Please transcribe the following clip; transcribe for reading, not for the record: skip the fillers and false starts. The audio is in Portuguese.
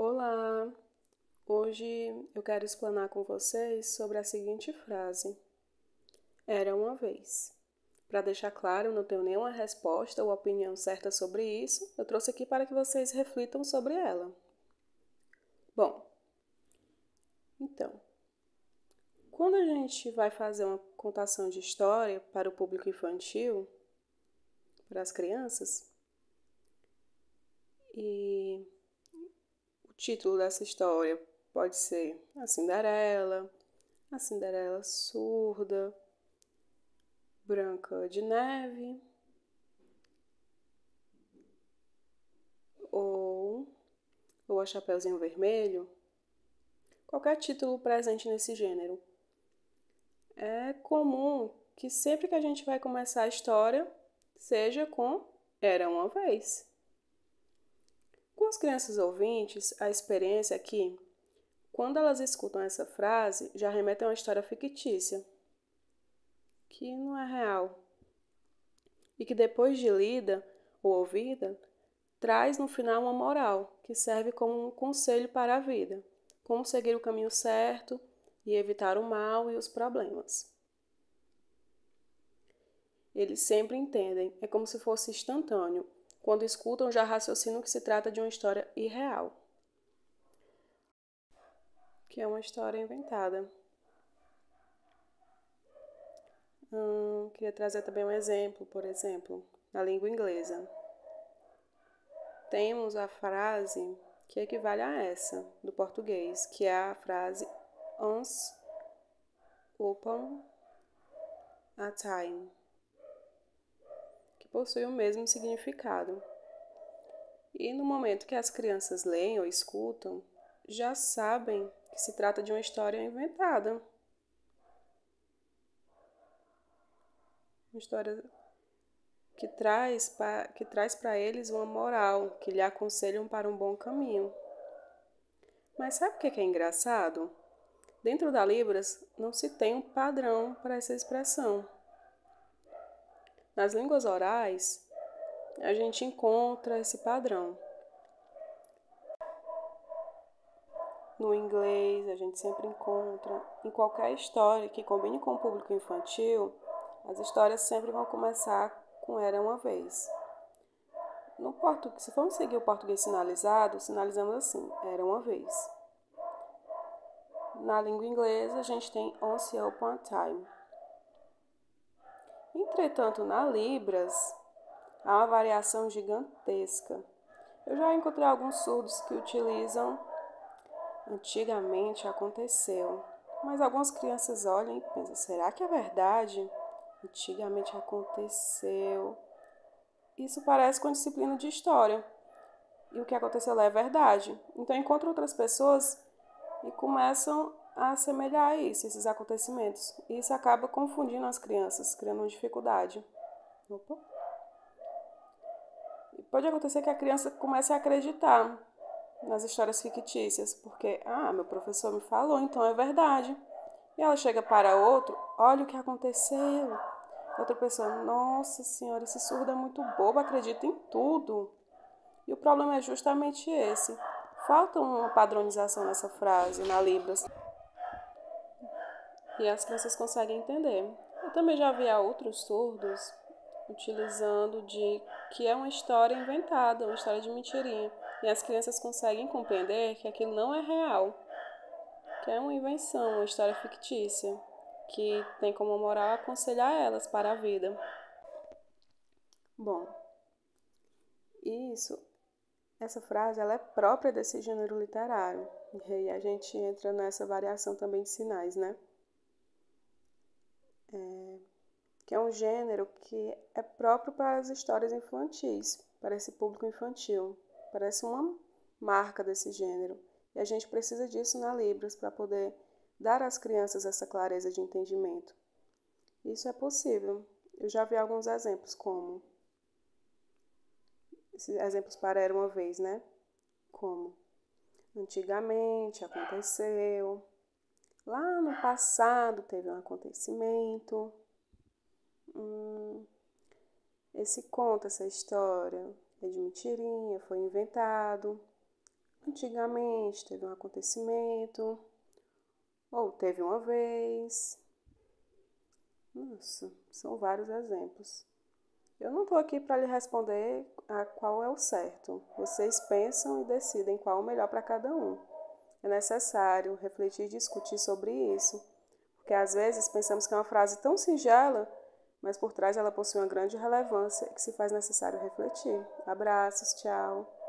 Olá! Hoje eu quero explanar com vocês sobre a seguinte frase: Era uma vez. Para deixar claro, eu não tenho nenhuma resposta ou opinião certa sobre isso, eu trouxe aqui para que vocês reflitam sobre ela. Bom, então, quando a gente vai fazer uma contação de história para o público infantil, para as crianças, e o título dessa história pode ser a Cinderela surda, Branca de Neve, ou a Chapeuzinho Vermelho, qualquer título presente nesse gênero. É comum que sempre que a gente vai começar a história, seja com Era uma vez. Com as crianças ouvintes, a experiência é que, quando elas escutam essa frase, já remetem a uma história fictícia, que não é real, e que depois de lida ou ouvida, traz no final uma moral, que serve como um conselho para a vida, como seguir o caminho certo e evitar o mal e os problemas. Eles sempre entendem, é como se fosse instantâneo. Quando escutam, já raciocinam que se trata de uma história irreal, que é uma história inventada. Queria trazer também um exemplo, por exemplo, na língua inglesa. Temos a frase que equivale a essa, do português, que é a frase Once upon a time, que possui o mesmo significado. E no momento que as crianças leem ou escutam, já sabem que se trata de uma história inventada. Uma história que traz para eles uma moral, que lhe aconselham para um bom caminho. Mas sabe o que é engraçado? Dentro da Libras não se tem um padrão para essa expressão. Nas línguas orais, a gente encontra esse padrão. No inglês, a gente sempre encontra. Em qualquer história que combine com o público infantil, as histórias sempre vão começar com Era uma vez. No português, se formos seguir o português sinalizado, sinalizamos assim: Era uma vez. Na língua inglesa, a gente tem Once upon a time. Entretanto, na Libras, há uma variação gigantesca. Eu já encontrei alguns surdos que utilizam Antigamente aconteceu. Mas algumas crianças olham e pensam: será que é verdade? Antigamente aconteceu. Isso parece com a disciplina de história. E o que aconteceu lá é verdade. Então encontram outras pessoas e começam a assemelhar isso, esses acontecimentos. E isso acaba confundindo as crianças, criando uma dificuldade. Opa. E pode acontecer que a criança comece a acreditar nas histórias fictícias, porque, meu professor me falou, então é verdade. E ela chega para outro: olha o que aconteceu. Outra pessoa: nossa senhora, esse surdo é muito bobo, acredita em tudo. E o problema é justamente esse. Falta uma padronização nessa frase, na Libras. E as crianças conseguem entender. Eu também já vi outros surdos utilizando de que é uma história inventada, uma história de mentirinha. E as crianças conseguem compreender que aquilo não é real, que é uma invenção, uma história fictícia, que tem como moral aconselhar elas para a vida. Bom, essa frase ela é própria desse gênero literário. E aí a gente entra nessa variação também de sinais, né? Que é um gênero que é próprio para as histórias infantis, para esse público infantil. Parece uma marca desse gênero. E a gente precisa disso na Libras para poder dar às crianças essa clareza de entendimento. Isso é possível. Eu já vi alguns exemplos, como esses exemplos para Era uma vez, né? Como antigamente aconteceu, lá no passado teve um acontecimento. Esse conto, essa história é de mentirinha, foi inventado. Antigamente teve um acontecimento, ou teve uma vez. Nossa, são vários exemplos. Eu não estou aqui para lhe responder a qual é o certo. Vocês pensam e decidem qual é o melhor para cada um. É necessário refletir e discutir sobre isso, porque às vezes pensamos que é uma frase tão singela, mas por trás ela possui uma grande relevância que se faz necessário refletir. Abraços, tchau.